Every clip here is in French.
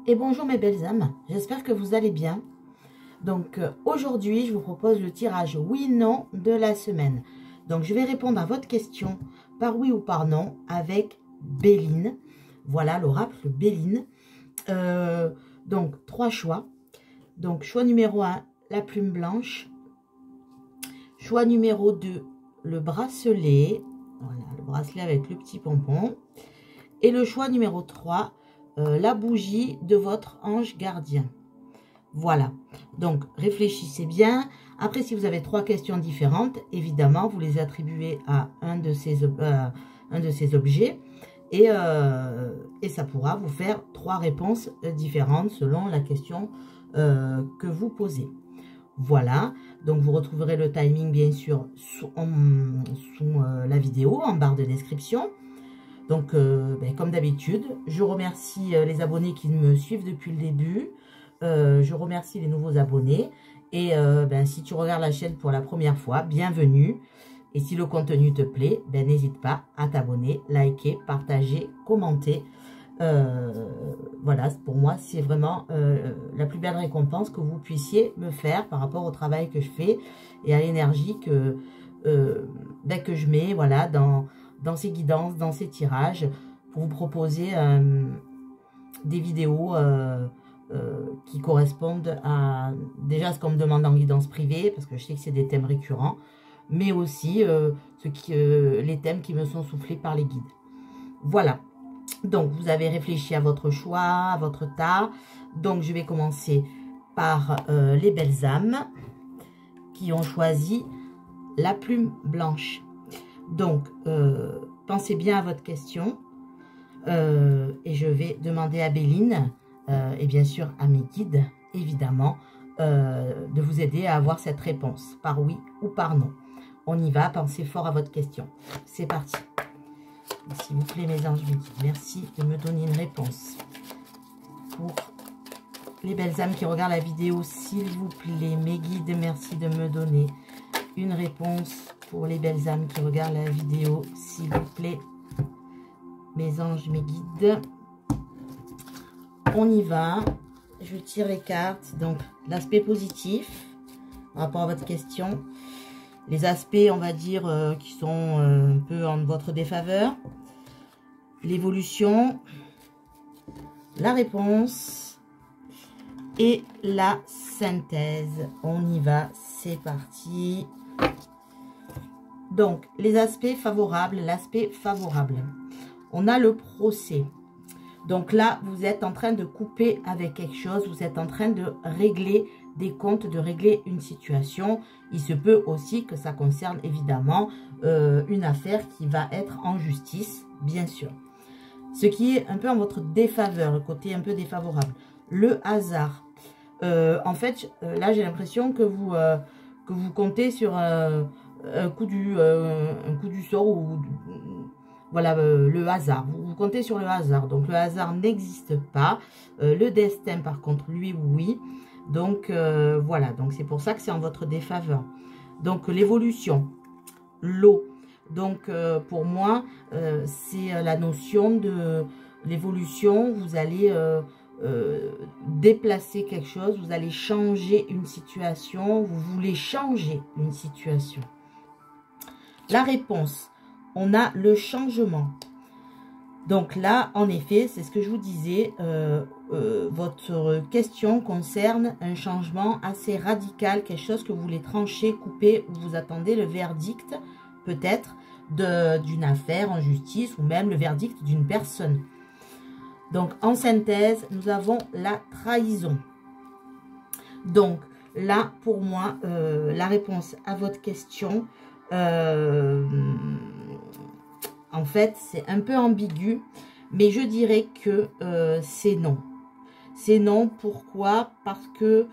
Et bonjour mes belles âmes, j'espère que vous allez bien. Donc aujourd'hui, je vous propose le tirage oui-non de la semaine. Donc je vais répondre à votre question par oui ou par non avec Béline. Voilà l'oracle Béline. Donc 3 choix. Donc choix numéro 1, la plume blanche. Choix numéro 2, le bracelet. Voilà, le bracelet avec le petit pompon. Et le choix numéro 3, la bougie de votre ange gardien. Voilà, donc réfléchissez bien. Après, si vous avez 3 questions différentes, évidemment, vous les attribuez à un de ces objets. Et ça pourra vous faire 3 réponses différentes selon la question que vous posez. Voilà, donc vous retrouverez le timing bien sûr sous la vidéo, en barre de description. Donc, comme d'habitude, je remercie les abonnés qui me suivent depuis le début. Je remercie les nouveaux abonnés. Et si tu regardes la chaîne pour la première fois, bienvenue. Et si le contenu te plaît, n'hésite pas à t'abonner, liker, partager, commenter. Voilà, pour moi, c'est vraiment la plus belle récompense que vous puissiez me faire par rapport au travail que je fais et à l'énergie que je mets, voilà, dans ces guidances, dans ces tirages, pour vous proposer des vidéos qui correspondent à déjà ce qu'on me demande en guidance privée, parce que je sais que c'est des thèmes récurrents, mais aussi les thèmes qui me sont soufflés par les guides. Voilà. Donc, vous avez réfléchi à votre choix, à votre tas. Donc, je vais commencer par les belles âmes qui ont choisi la plume blanche. Donc, pensez bien à votre question. Et je vais demander à Béline, et bien sûr à mes guides, évidemment, de vous aider à avoir cette réponse, par oui ou par non. On y va, pensez fort à votre question. C'est parti. S'il vous plaît, mes anges, merci de me donner une réponse. Pour les belles âmes qui regardent la vidéo, s'il vous plaît, mes guides, merci de me donner une réponse. Pour les belles âmes qui regardent la vidéo, s'il vous plaît, mes anges, mes guides. On y va. Je tire les cartes. Donc, l'aspect positif par rapport à votre question. Les aspects, on va dire, qui sont un peu en votre défaveur. L'évolution. La réponse. Et la synthèse. On y va. C'est parti. Donc, les aspects favorables. L'aspect favorable. On a le procès. Donc là, vous êtes en train de couper avec quelque chose. Vous êtes en train de régler des comptes, de régler une situation. Il se peut aussi que ça concerne évidemment une affaire qui va être en justice, bien sûr. Ce qui est un peu en votre défaveur, le côté un peu défavorable. Le hasard. En fait, là, j'ai l'impression que vous comptez sur un coup du sort ou... Voilà, le hasard. Vous comptez sur le hasard. Donc, le hasard n'existe pas. Le destin, par contre, lui, oui. Donc, voilà. Donc, c'est pour ça que c'est en votre défaveur. Donc, l'évolution. L'eau. Donc, pour moi, c'est la notion de l'évolution. Vous allez déplacer quelque chose. Vous allez changer une situation. Vous voulez changer une situation. La réponse. On a le changement. Donc là, en effet, c'est ce que je vous disais. Votre question concerne un changement assez radical. Quelque chose que vous voulez trancher, couper. Ou vous attendez le verdict, peut-être, d'une affaire en justice. Ou même le verdict d'une personne. Donc, en synthèse, nous avons la trahison. Donc, là, pour moi, la réponse à votre question... en fait, c'est un peu ambigu, mais je dirais que c'est non. C'est non, pourquoi? Parce que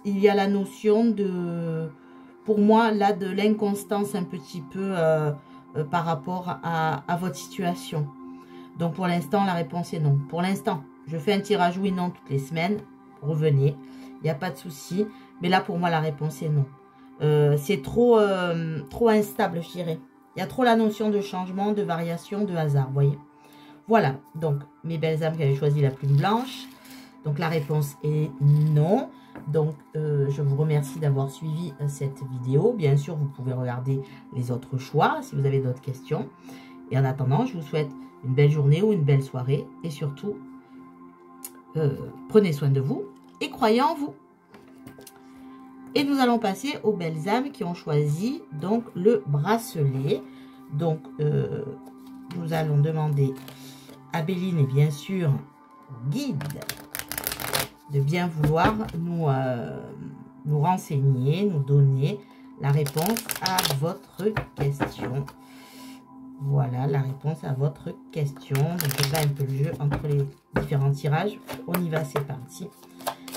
il y a la notion de, pour moi, là, de l'inconstance un petit peu par rapport à votre situation. Donc, pour l'instant, la réponse est non. Pour l'instant, je fais un tirage oui-non toutes les semaines. Revenez, il n'y a pas de souci. Mais là, pour moi, la réponse est non. C'est trop instable, je dirais. Il y a trop la notion de changement, de variation, de hasard, vous voyez. Voilà, donc mes belles âmes qui avaient choisi la plume blanche. Donc la réponse est non. Donc je vous remercie d'avoir suivi cette vidéo. Bien sûr, vous pouvez regarder les autres choix si vous avez d'autres questions. Et en attendant, je vous souhaite une belle journée ou une belle soirée. Et surtout, prenez soin de vous et croyez en vous. Et nous allons passer aux belles âmes qui ont choisi donc le bracelet. Donc, nous allons demander à Béline et bien sûr au guide de bien vouloir nous renseigner, nous donner la réponse à votre question. Voilà la réponse à votre question. Donc, je vais un peu le jeu entre les différents tirages. On y va, c'est parti.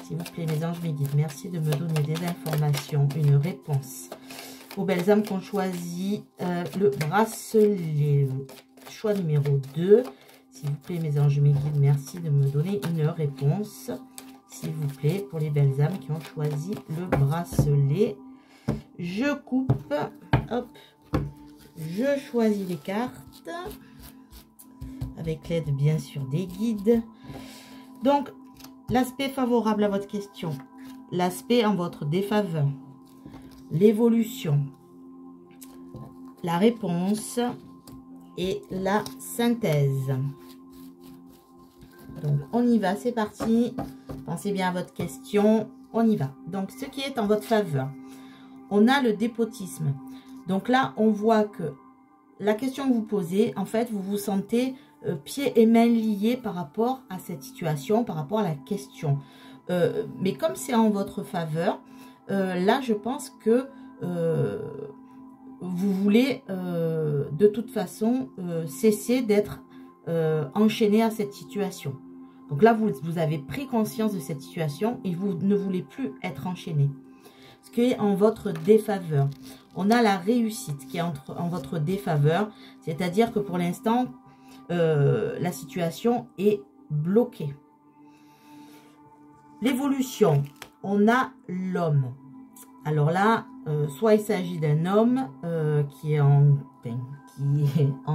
S'il vous plaît, mes anges, mes guides, merci de me donner des informations, une réponse aux belles âmes qui ont choisi le bracelet, choix numéro 2. S'il vous plaît, mes anges, mes guides, merci de me donner une réponse, s'il vous plaît, pour les belles âmes qui ont choisi le bracelet. Je coupe, hop, je choisis les cartes, avec l'aide, bien sûr, des guides. Donc, l'aspect favorable à votre question, l'aspect en votre défaveur, l'évolution, la réponse et la synthèse. Donc, on y va, c'est parti. Pensez bien à votre question, on y va. Donc, ce qui est en votre faveur, on a le dépotisme. Donc là, on voit que la question que vous posez, en fait, vous vous sentez pieds et mains liés par rapport à cette situation, par rapport à la question. Mais comme c'est en votre faveur, là, je pense que vous voulez de toute façon cesser d'être enchaîné à cette situation. Donc là, vous avez pris conscience de cette situation et vous ne voulez plus être enchaîné. Ce qui est en votre défaveur. On a la réussite qui est en votre défaveur, c'est-à-dire que pour l'instant, la situation est bloquée. L'évolution, on a l'homme. Alors là, soit il s'agit d'un homme qui est en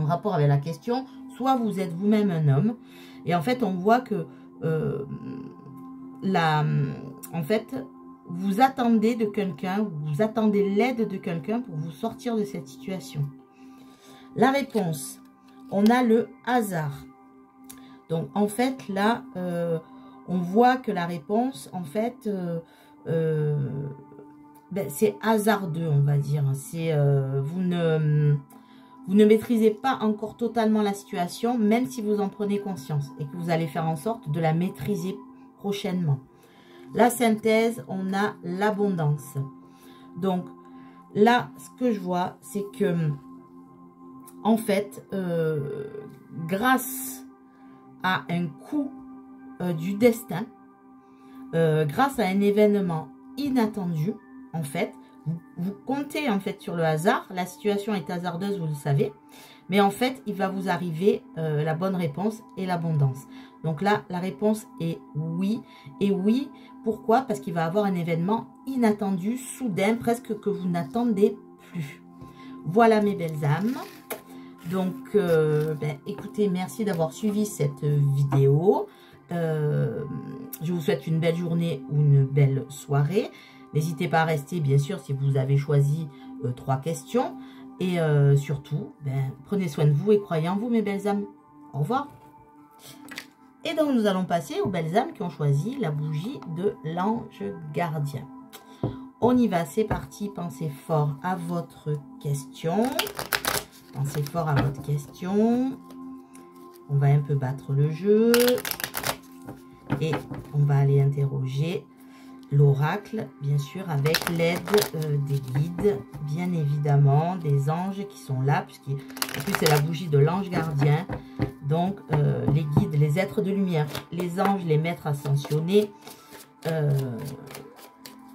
rapport avec la question, soit vous êtes vous-même un homme. Et en fait, on voit que en fait, vous attendez de quelqu'un, vous attendez l'aide de quelqu'un pour vous sortir de cette situation. La réponse, on a le hasard. Donc, en fait, là, on voit que la réponse, en fait, c'est hasardeux, on va dire. C'est vous ne maîtrisez pas encore totalement la situation, même si vous en prenez conscience et que vous allez faire en sorte de la maîtriser prochainement. La synthèse, on a l'abondance. Donc, là, ce que je vois, c'est que, en fait, grâce à un coup du destin, grâce à un événement inattendu, en fait, vous comptez en fait sur le hasard. La situation est hasardeuse, vous le savez. Mais en fait, il va vous arriver la bonne réponse et l'abondance. Donc là, la réponse est oui. Et oui, pourquoi? Parce qu'il va y avoir un événement inattendu, soudain, presque que vous n'attendez plus. Voilà mes belles âmes. Donc, écoutez, merci d'avoir suivi cette vidéo. Je vous souhaite une belle journée ou une belle soirée. N'hésitez pas à rester, bien sûr, si vous avez choisi 3 questions. Et surtout, prenez soin de vous et croyez en vous, mes belles âmes. Au revoir. Et donc, nous allons passer aux belles âmes qui ont choisi la bougie de l'ange gardien. On y va, c'est parti. Pensez fort à votre question. Pensez fort à votre question. On va un peu battre le jeu. Et on va aller interroger l'oracle, bien sûr, avec l'aide des guides, bien évidemment, des anges qui sont là, puisqu'en plus c'est la bougie de l'ange gardien. Donc, les guides, les êtres de lumière, les anges, les maîtres ascensionnés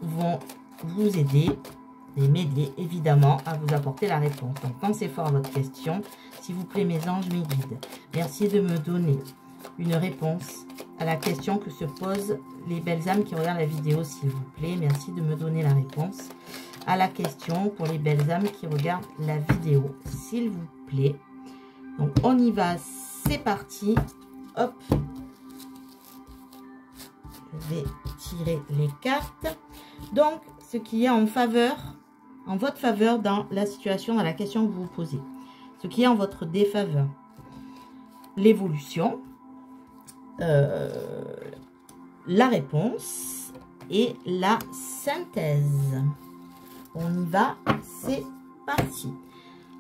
vont vous aider et m'aider, évidemment, à vous apporter la réponse. Donc, pensez fort à votre question. S'il vous plaît, mes anges, mes guides, merci de me donner une réponse à la question que se posent les belles âmes qui regardent la vidéo, s'il vous plaît. Merci de me donner la réponse à la question pour les belles âmes qui regardent la vidéo, s'il vous plaît. Donc, on y va, c'est parti. Hop. Je vais tirer les cartes. Donc, ce qui est en votre faveur dans la situation, dans la question que vous vous posez. Ce qui est en votre défaveur. L'évolution. La réponse et la synthèse. On y va, c'est parti.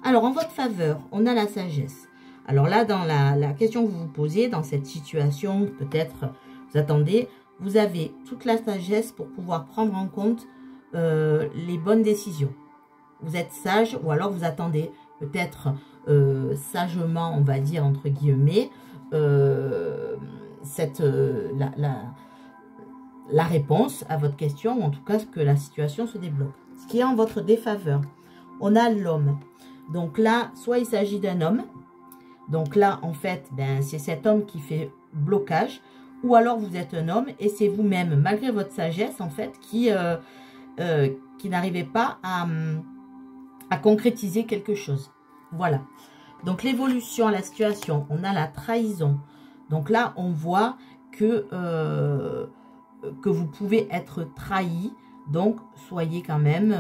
Alors, en votre faveur, on a la sagesse. Alors là, dans la question que vous vous posez, dans cette situation, peut-être, vous attendez, vous avez toute la sagesse pour pouvoir prendre en compte les bonnes décisions. Vous êtes sage ou alors vous attendez peut-être sagement, on va dire, entre guillemets, la réponse à votre question, ou en tout cas que la situation se débloque. Ce qui est en votre défaveur, on a l'homme. Donc là, soit il s'agit d'un homme, donc là, en fait, ben, c'est cet homme qui fait blocage, ou alors vous êtes un homme et c'est vous-même, malgré votre sagesse, en fait, qui n'arrivez pas à concrétiser quelque chose. Voilà. Donc l'évolution, la situation, on a la trahison. Donc là, on voit que vous pouvez être trahi. Donc, soyez quand même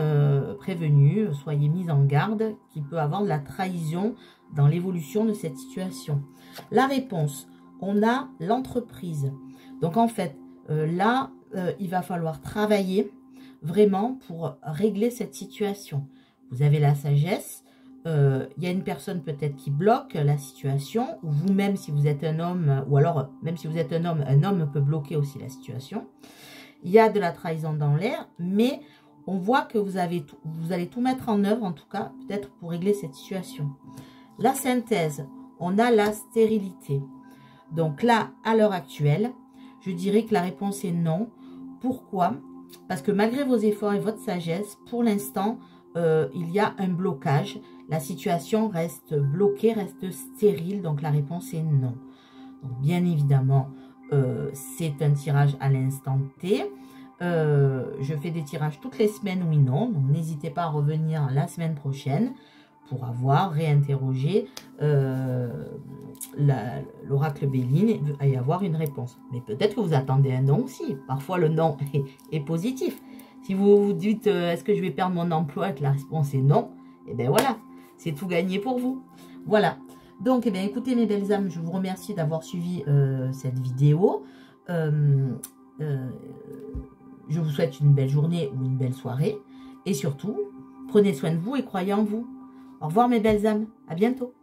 prévenus, soyez mis en garde qu'il peut y avoir de la trahison dans l'évolution de cette situation. La réponse, on a l'entreprise. Donc, en fait, là, il va falloir travailler vraiment pour régler cette situation. Vous avez la sagesse. Il y a une personne peut-être qui bloque la situation, ou vous-même si vous êtes un homme, ou alors même si vous êtes un homme peut bloquer aussi la situation. Il y a de la trahison dans l'air, mais on voit que vous allez tout mettre en œuvre, en tout cas, peut-être pour régler cette situation. La synthèse, on a la stérilité. Donc là, à l'heure actuelle, je dirais que la réponse est non. Pourquoi? Parce que malgré vos efforts et votre sagesse, pour l'instant, il y a un blocage. La situation reste bloquée, reste stérile, donc la réponse est non. Donc, bien évidemment, c'est un tirage à l'instant T. Je fais des tirages toutes les semaines, oui, non. Donc, n'hésitez pas à revenir la semaine prochaine pour avoir réinterrogé l'oracle Béline et avoir une réponse. Mais peut-être que vous attendez un non aussi. Parfois, le non est positif. Si vous vous dites, est-ce que je vais perdre mon emploi et que la réponse est non, et bien voilà, c'est tout gagné pour vous. Voilà. Donc, eh bien, écoutez mes belles âmes, je vous remercie d'avoir suivi cette vidéo. Je vous souhaite une belle journée ou une belle soirée. Et surtout, prenez soin de vous et croyez en vous. Au revoir mes belles âmes. À bientôt.